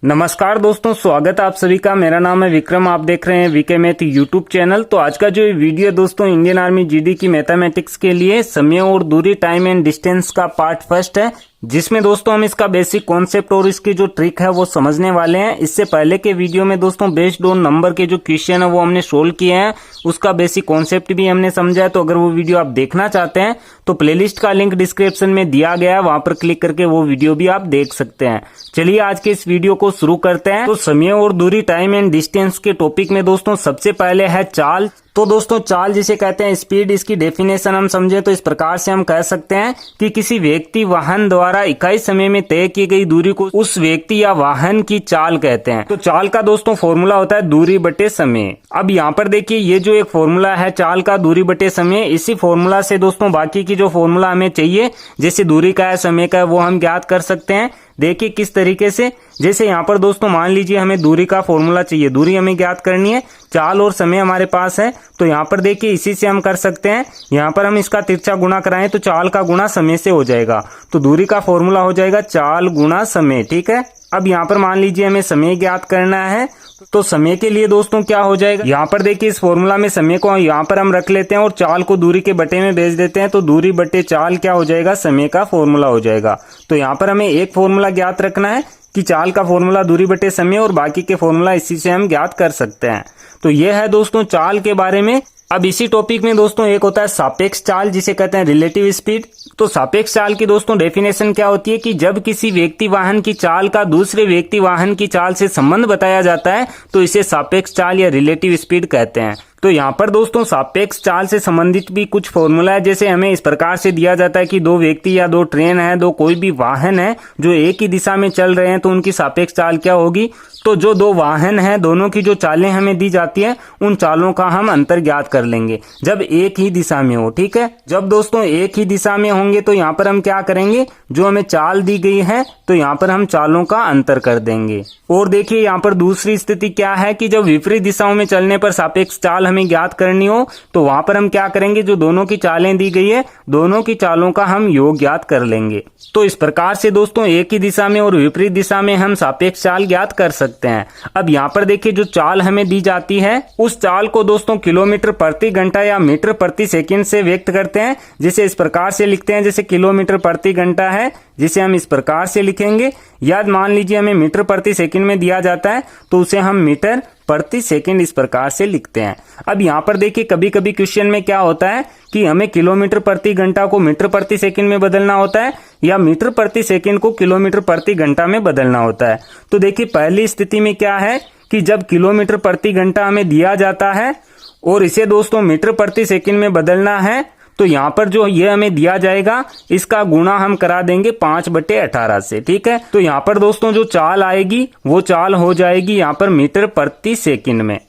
नमस्कार दोस्तों, स्वागत है आप सभी का। मेरा नाम है विक्रम, आप देख रहे हैं वीके मैथ यूट्यूब चैनल। तो आज का जो वीडियो दोस्तों इंडियन आर्मी जीडी की मैथमेटिक्स के लिए समय और दूरी, टाइम एंड डिस्टेंस का पार्ट फर्स्ट है, जिसमें दोस्तों हम इसका बेसिक कॉन्सेप्ट और इसकी जो ट्रिक है वो समझने वाले हैं। इससे पहले के वीडियो में दोस्तों बेस्ड ऑन नंबर के जो क्वेश्चन है वो हमने सोल्व किए हैं, उसका बेसिक कॉन्सेप्ट भी हमने समझा है। तो अगर वो वीडियो आप देखना चाहते हैं तो प्लेलिस्ट का लिंक डिस्क्रिप्शन में दिया गया है, वहां पर क्लिक करके वो वीडियो भी आप देख सकते हैं। चलिए आज के इस वीडियो को शुरू करते हैं। तो समय और दूरी, टाइम एंड डिस्टेंस के टॉपिक में दोस्तों सबसे पहले है चाल। तो दोस्तों चाल जिसे कहते हैं स्पीड, इसकी डेफिनेशन हम समझे तो इस प्रकार से हम कह सकते हैं कि किसी व्यक्ति वाहन द्वारा इकाई समय में तय की गई दूरी को उस व्यक्ति या वाहन की चाल कहते हैं। तो चाल का दोस्तों फॉर्मूला होता है दूरी बटे समय। अब यहाँ पर देखिए ये जो एक फॉर्मूला है चाल का दूरी बटे समय, इसी फॉर्मूला से दोस्तों बाकी की जो फॉर्मूला हमें चाहिए, जैसे दूरी का है, समय का है, वो हम ज्ञात कर सकते हैं। देखिए किस तरीके से, जैसे यहाँ पर दोस्तों मान लीजिए हमें दूरी का फॉर्मूला चाहिए, दूरी हमें ज्ञात करनी है, चाल और समय हमारे पास है। तो यहाँ पर देखिए इसी से हम कर सकते हैं। यहाँ पर हम इसका तिरछा गुणा कराएं तो चाल का गुणा समय से हो जाएगा। तो दूरी का फॉर्मूला हो जाएगा चाल गुणा समय। ठीक है, अब यहाँ पर मान लीजिए हमें समय ज्ञात करना है, तो समय के लिए दोस्तों क्या हो जाएगा, यहाँ पर देखिए इस फॉर्मूला में समय को यहाँ पर हम रख लेते हैं और चाल को दूरी के बटे में भेज देते हैं। तो दूरी बटे चाल क्या हो जाएगा, समय का फॉर्मूला हो जाएगा। तो यहाँ पर हमें एक फॉर्मूला ज्ञात रखना है कि चाल का फॉर्मूला दूरी बटे समय, और बाकी के फॉर्मूला इसी से हम ज्ञात कर सकते हैं। तो ये है दोस्तों चाल के बारे में। अब इसी टॉपिक में दोस्तों एक होता है सापेक्ष चाल, जिसे कहते हैं रिलेटिव स्पीड। तो सापेक्ष चाल की दोस्तों डेफिनेशन क्या होती है कि जब किसी व्यक्ति वाहन की चाल का दूसरे व्यक्ति वाहन की चाल से संबंध बताया जाता है तो इसे सापेक्ष चाल या रिलेटिव स्पीड कहते हैं। तो यहाँ पर दोस्तों सापेक्ष चाल से संबंधित भी कुछ फॉर्मूला है। जैसे हमें इस प्रकार से दिया जाता है कि दो व्यक्ति या दो ट्रेन है, दो कोई भी वाहन है जो एक ही दिशा में चल रहे हैं, तो उनकी सापेक्ष चाल क्या होगी। तो जो दो वाहन हैं दोनों की जो चालें हमें दी जाती है, उन चालों का हम अंतर ज्ञात कर लेंगे जब एक ही दिशा में हो। ठीक है, जब दोस्तों एक ही दिशा में होंगे तो यहाँ पर हम क्या करेंगे, जो हमें चाल दी गई है तो यहाँ पर हम चालों का अंतर कर देंगे। और देखिए यहाँ पर दूसरी स्थिति क्या है कि जब विपरीत दिशाओं में चलने पर सापेक्ष चाल हमें ज्ञात करनी हो तो वहां पर हम क्या करेंगे, जो दोनों की चालें दी गई है दोनों की चालों का हम योग ज्ञात कर लेंगे। तो इस प्रकार से दोस्तों एक ही दिशा में और विपरीत दिशा में हम सापेक्ष चाल ज्ञात कर सकते हैं। अब यहाँ पर देखिए जो चाल हमें दी जाती है उस चाल को दोस्तों किलोमीटर प्रति घंटा या मीटर प्रति सेकंड से व्यक्त करते हैं, जिसे इस प्रकार से लिखते हैं। जैसे किलोमीटर प्रति घंटा है जिसे हम इस प्रकार से लिखेंगे, या मान लीजिए हमें मीटर प्रति सेकंड में दिया जाता है तो उसे हम मीटर प्रति सेकंड इस प्रकार से लिखते हैं। अब यहाँ पर देखिए कभी कभी क्वेश्चन में क्या होता है कि हमें किलोमीटर प्रति घंटा को मीटर प्रति सेकंड में बदलना होता है या मीटर प्रति सेकंड को किलोमीटर प्रति घंटा में बदलना होता है। तो देखिए पहली स्थिति में क्या है कि जब किलोमीटर प्रति घंटा हमें दिया जाता है और इसे दोस्तों मीटर प्रति सेकंड में बदलना है, तो यहाँ पर जो ये हमें दिया जाएगा इसका गुणा हम करा देंगे 5/18 से। ठीक है, तो यहाँ पर दोस्तों जो चाल आएगी वो चाल हो जाएगी यहाँ पर मीटर प्रति सेकंड में।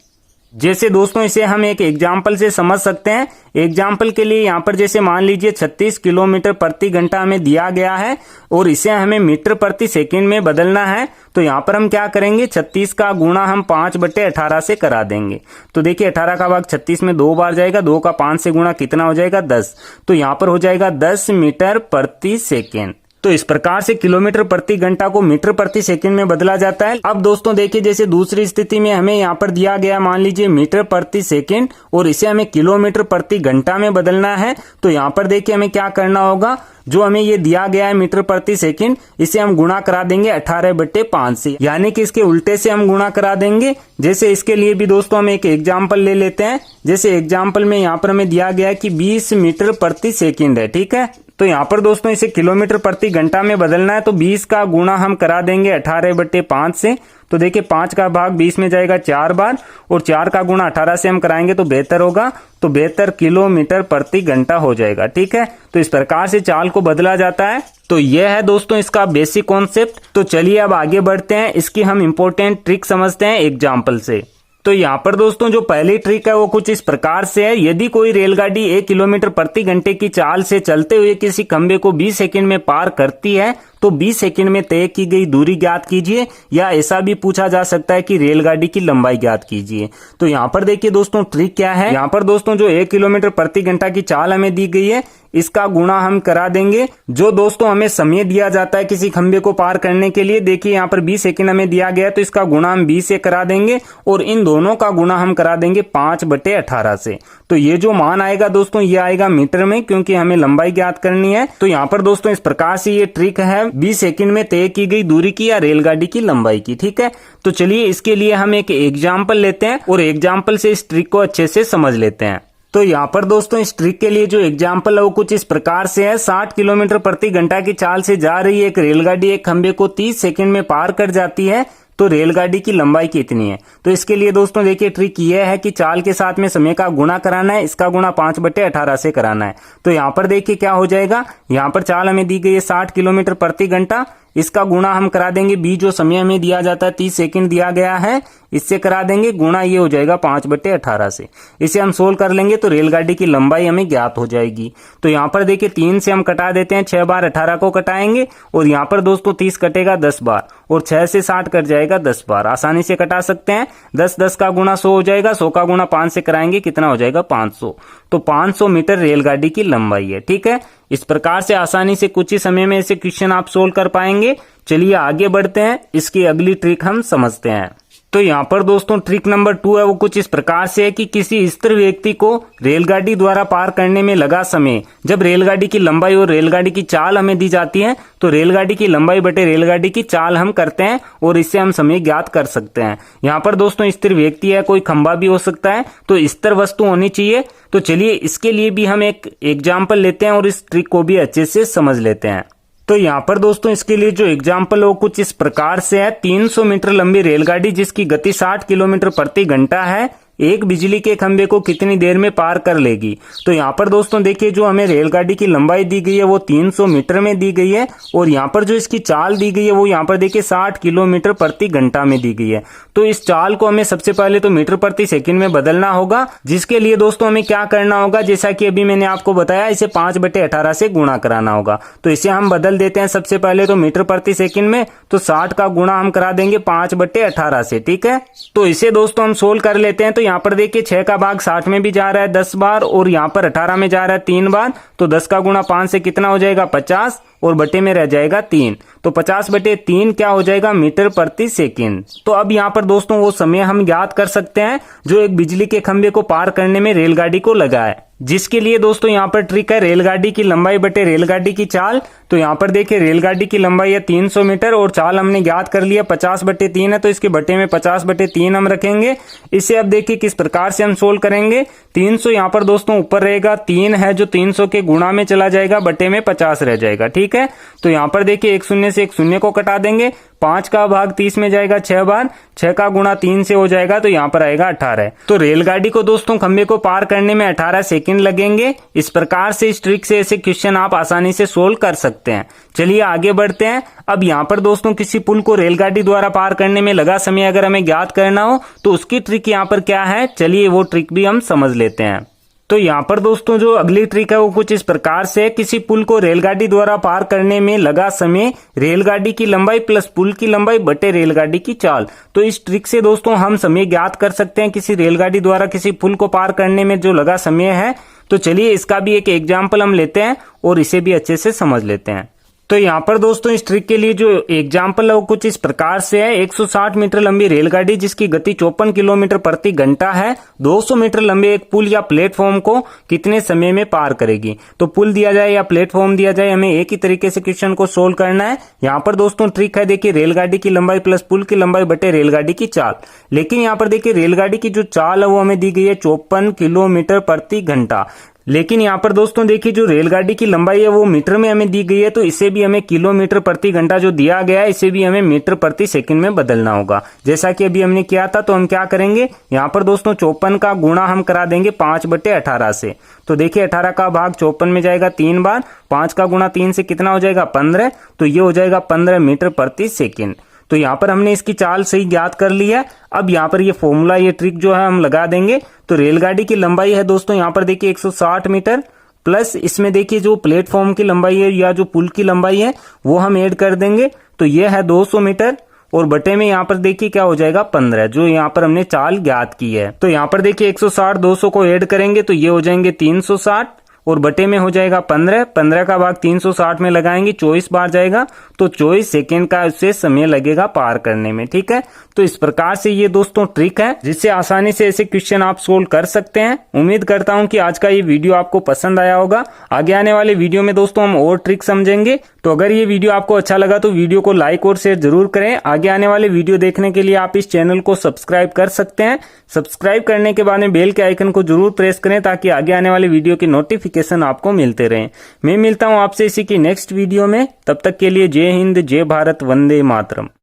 जैसे दोस्तों इसे हम एक एग्जाम्पल से समझ सकते हैं। एग्जाम्पल के लिए यहाँ पर जैसे मान लीजिए 36 किलोमीटर प्रति घंटा हमें दिया गया है और इसे हमें मीटर प्रति सेकंड में बदलना है, तो यहाँ पर हम क्या करेंगे, 36 का गुणा हम 5/18 से करा देंगे। तो देखिए 18 का भाग 36 में 2 बार जाएगा, 2 का 5 से गुणा कितना हो जाएगा, 10। तो यहाँ पर हो जाएगा 10 मीटर प्रति सेकेंड। तो इस प्रकार से किलोमीटर प्रति घंटा को मीटर प्रति सेकंड में बदला जाता है। अब दोस्तों देखिए जैसे दूसरी स्थिति में हमें यहाँ पर दिया गया मान लीजिए मीटर प्रति सेकंड और इसे हमें किलोमीटर प्रति घंटा में बदलना है, तो यहाँ पर देखिए हमें क्या करना होगा, जो हमें ये दिया गया है मीटर प्रति सेकंड, इसे हम गुणा करा देंगे 18/5 से, यानी कि इसके उल्टे से हम गुणा करा देंगे। जैसे इसके लिए भी दोस्तों हम एक एग्जाम्पल ले लेते हैं। जैसे एग्जाम्पल में यहाँ पर हमें दिया गया है कि 20 मीटर प्रति सेकंड है। ठीक है, तो यहाँ पर दोस्तों इसे किलोमीटर प्रति घंटा में बदलना है, तो 20 का गुणा हम करा देंगे 18/5 से। तो देखिए 5 का भाग 20 में जाएगा 4 बार और 4 का गुणा 18 से हम कराएंगे तो 72 होगा, तो 72 किलोमीटर प्रति घंटा हो जाएगा। ठीक है, तो इस प्रकार से चाल को बदला जाता है। तो यह है दोस्तों इसका बेसिक कॉन्सेप्ट। तो चलिए अब आगे बढ़ते हैं, इसकी हम इम्पोर्टेंट ट्रिक समझते हैं एग्जाम्पल से। तो यहाँ पर दोस्तों जो पहली ट्रिक है वो कुछ इस प्रकार से है। यदि कोई रेलगाड़ी 1 किलोमीटर प्रति घंटे की चाल से चलते हुए किसी खंबे को 20 सेकंड में पार करती है तो 20 सेकंड में तय की गई दूरी ज्ञात कीजिए, या ऐसा भी पूछा जा सकता है कि रेलगाड़ी की लंबाई ज्ञात कीजिए। तो यहाँ पर देखिए दोस्तों ट्रिक क्या है, यहाँ पर दोस्तों जो 1 किलोमीटर प्रति घंटा की चाल हमें दी गई है, इसका गुणा हम करा देंगे जो दोस्तों हमें समय दिया जाता है किसी खंबे को पार करने के लिए। देखिए यहाँ पर 20 सेकंड हमें दिया गया है, तो इसका गुणा हम 20 से करा देंगे और इन दोनों का गुणा हम करा देंगे 5/18 से। तो ये जो मान आएगा दोस्तों ये आएगा मीटर में, क्योंकि हमें लंबाई ज्ञात करनी है। तो यहाँ पर दोस्तों इस प्रकार से ये ट्रिक है 20 सेकंड में तय की गई दूरी की या रेलगाड़ी की लंबाई की। ठीक है, तो चलिए इसके लिए हम एक एग्जाम्पल लेते हैं और एग्जाम्पल से इस ट्रिक को अच्छे से समझ लेते हैं। तो यहाँ पर दोस्तों इस ट्रिक के लिए जो एग्जाम्पल है वो कुछ इस प्रकार से है। 60 किलोमीटर प्रति घंटा की चाल से जा रही एक रेलगाड़ी एक खंबे को 30 सेकंड में पार कर जाती है, तो रेलगाड़ी की लंबाई कितनी है। तो इसके लिए दोस्तों देखिए ट्रिक ये है कि चाल के साथ में समय का गुणा कराना है, इसका गुणा 5/18 से कराना है। तो यहाँ पर देखिए क्या हो जाएगा, यहाँ पर चाल हमें दी गई है 60 किलोमीटर प्रति घंटा, इसका गुणा हम करा देंगे बी जो समय हमें दिया जाता है 30 सेकंड दिया गया है, इससे करा देंगे गुणा, ये हो जाएगा 5/18 से। इसे हम सोल्व कर लेंगे तो रेलगाड़ी की लंबाई हमें ज्ञात हो जाएगी। तो यहाँ पर देखिए 3 से हम कटा देते हैं, 6 बार 18 को कटाएंगे और यहाँ पर दोस्तों 30 कटेगा 10 बार और 6 से 60 कट जाएगा 10 बार, आसानी से कटा सकते हैं। 10 का गुणा 100 हो जाएगा, 100 का गुणा 5 से कराएंगे कितना हो जाएगा 500। तो 500 मीटर रेलगाड़ी की लंबाई है। ठीक है, इस प्रकार से आसानी से कुछ ही समय में ऐसे क्वेश्चन आप सोल्व कर पाएंगे। चलिए आगे बढ़ते हैं, इसकी अगली ट्रिक हम समझते हैं। तो यहाँ पर दोस्तों ट्रिक नंबर 2 है वो कुछ इस प्रकार से है कि किसी स्थिर व्यक्ति को रेलगाड़ी द्वारा पार करने में लगा समय, जब रेलगाड़ी की लंबाई और रेलगाड़ी की चाल हमें दी जाती है, तो रेलगाड़ी की लंबाई बटे रेलगाड़ी की चाल हम करते हैं और इससे हम समय ज्ञात कर सकते हैं। यहाँ पर दोस्तों स्थिर व्यक्ति है, कोई खंबा भी हो सकता है, तो स्थिर वस्तु होनी चाहिए। तो चलिए इसके लिए भी हम एक एग्जाम्पल लेते हैं और इस ट्रिक को भी अच्छे से समझ लेते हैं। तो यहाँ पर दोस्तों इसके लिए जो एग्जाम्पल है वो कुछ इस प्रकार से है। 300 मीटर लंबी रेलगाड़ी जिसकी गति 60 किलोमीटर प्रति घंटा है, एक बिजली के खंबे को कितनी देर में पार कर लेगी। तो यहाँ पर दोस्तों देखिए जो हमें रेलगाड़ी की लंबाई दी गई है वो 300 मीटर में दी गई है और यहाँ पर जो इसकी चाल दी गई है वो यहाँ पर देखिए 60 किलोमीटर प्रति घंटा में दी गई है। तो इस चाल को हमें सबसे पहले तो मीटर प्रति सेकंड में बदलना होगा, जिसके लिए दोस्तों हमें क्या करना होगा, जैसा कि अभी मैंने आपको बताया, इसे 5/18 से गुणा कराना होगा। तो इसे हम बदल देते हैं सबसे पहले तो मीटर प्रति सेकंड में, तो 60 का गुणा हम करा देंगे 5/18 से। ठीक है, तो इसे दोस्तों हम सोल्व कर लेते हैं। तो यहाँ पर देखिए 6 का भाग 60 में भी जा रहा है 10 बार और यहाँ पर 18 में जा रहा है 3 बार, तो 10 का गुणा 5 से कितना हो जाएगा 50 और बटे में रह जाएगा 3। तो 50/3 क्या हो जाएगा मीटर प्रति सेकंड। तो अब यहाँ पर दोस्तों वो समय हम ज्ञात कर सकते हैं जो एक बिजली के खंभे को पार करने में रेलगाड़ी को लगा है, जिसके लिए दोस्तों यहाँ पर ट्रिक है रेलगाड़ी की लंबाई बटे रेलगाड़ी की चाल। तो यहाँ पर देखिए रेलगाड़ी की लंबाई है 300 मीटर और चाल हमने ज्ञात कर लिया 50/3 है, तो इसके बटे में 50/3 हम रखेंगे। इसे अब देखिए किस प्रकार से हम सोल्व करेंगे। 300 यहाँ पर दोस्तों ऊपर रहेगा, 3 है जो 300 के गुणा में चला जाएगा, बटे में 50 रह जाएगा। ठीक है, तो यहाँ पर देखिए एक शून्य से एक शून्य को कटा देंगे, 5 का भाग 30 में जाएगा 6 बार, 6 का गुणा 3 से हो जाएगा, तो यहाँ पर आएगा 18। तो रेलगाड़ी को दोस्तों खंबे को पार करने में 18 सेकंड लगेंगे। इस प्रकार से इस ट्रिक से ऐसे क्वेश्चन आप आसानी से सोल्व कर सकते हैं। चलिए आगे बढ़ते हैं। अब यहाँ पर दोस्तों किसी पुल को रेलगाड़ी द्वारा पार करने में लगा समय अगर हमें ज्ञात करना हो तो उसकी ट्रिक यहाँ पर क्या है, चलिए वो ट्रिक भी हम समझ लेते हैं। तो यहाँ पर दोस्तों जो अगली ट्रिक है वो कुछ इस प्रकार से, किसी पुल को रेलगाड़ी द्वारा पार करने में लगा समय रेलगाड़ी की लंबाई प्लस पुल की लंबाई बटे रेलगाड़ी की चाल। तो इस ट्रिक से दोस्तों हम समय ज्ञात कर सकते हैं किसी रेलगाड़ी द्वारा किसी पुल को पार करने में जो लगा समय है। तो चलिए इसका भी एक एग्जाम्पल हम लेते हैं और इसे भी अच्छे से समझ लेते हैं। तो यहाँ पर दोस्तों इस ट्रिक के लिए जो एग्जाम्पल है वो कुछ इस प्रकार से है। 160 मीटर लंबी रेलगाड़ी जिसकी गति 54 किलोमीटर प्रति घंटा है, 200 मीटर लंबे एक पुल या प्लेटफॉर्म को कितने समय में पार करेगी। तो पुल दिया जाए या प्लेटफॉर्म दिया जाए, हमें एक ही तरीके से क्वेश्चन को सोल्व करना है। यहाँ पर दोस्तों ट्रिक है, देखिए रेलगाड़ी की लंबाई प्लस पुल की लंबाई बटे रेलगाड़ी की चाल। लेकिन यहाँ पर देखिए रेलगाड़ी की जो चाल है वो हमें दी गई है 54 किलोमीटर प्रति घंटा। लेकिन यहाँ पर दोस्तों देखिए जो रेलगाड़ी की लंबाई है वो मीटर में हमें दी गई है, तो इसे भी हमें किलोमीटर प्रति घंटा जो दिया गया है इसे भी हमें मीटर प्रति सेकंड में बदलना होगा, जैसा कि अभी हमने किया था। तो हम क्या करेंगे, यहाँ पर दोस्तों 54 का गुणा हम करा देंगे 5/18 से। तो देखिए 18 का भाग 54 में जाएगा 3 बार, 5 का गुणा 3 से कितना हो जाएगा 15, तो ये हो जाएगा 15 मीटर प्रति सेकंड। तो यहाँ पर हमने इसकी चाल सही ज्ञात कर ली है। अब यहाँ पर ये फॉर्मूला, ये ट्रिक जो है हम लगा देंगे। तो रेलगाड़ी की लंबाई है दोस्तों यहाँ पर देखिए 160 मीटर प्लस इसमें देखिए जो प्लेटफॉर्म की लंबाई है या जो पुल की लंबाई है वो हम ऐड कर देंगे। तो ये है 200 मीटर और बटे में यहाँ पर देखिए क्या हो जाएगा 15, जो यहाँ पर हमने चाल ज्ञात की है। तो यहाँ पर देखिए 160 200 को ऐड करेंगे तो ये हो जाएंगे 360 और बटे में हो जाएगा 15, 15 का भाग 360 में लगाएंगे 24 बार जाएगा, तो 24 सेकेंड का उससे समय लगेगा पार करने में। ठीक है, तो इस प्रकार से ये दोस्तों ट्रिक है जिससे आसानी से ऐसे क्वेश्चन आप सोल्व कर सकते हैं। उम्मीद करता हूं कि आज का ये वीडियो आपको पसंद आया होगा। आगे आने वाले वीडियो में दोस्तों हम और ट्रिक समझेंगे। तो अगर ये वीडियो आपको अच्छा लगा तो वीडियो को लाइक और शेयर जरूर करें। आगे आने वाले वीडियो देखने के लिए आप इस चैनल को सब्सक्राइब कर सकते हैं। सब्सक्राइब करने के बाद में बेल के आइकन को जरूर प्रेस करें ताकि आगे आने वाले वीडियो की नोटिफिकेशन आपको मिलते रहें। मैं मिलता हूं आपसे इसी की नेक्स्ट वीडियो में, तब तक के लिए जय हिंद, जय भारत, वंदे मातरम।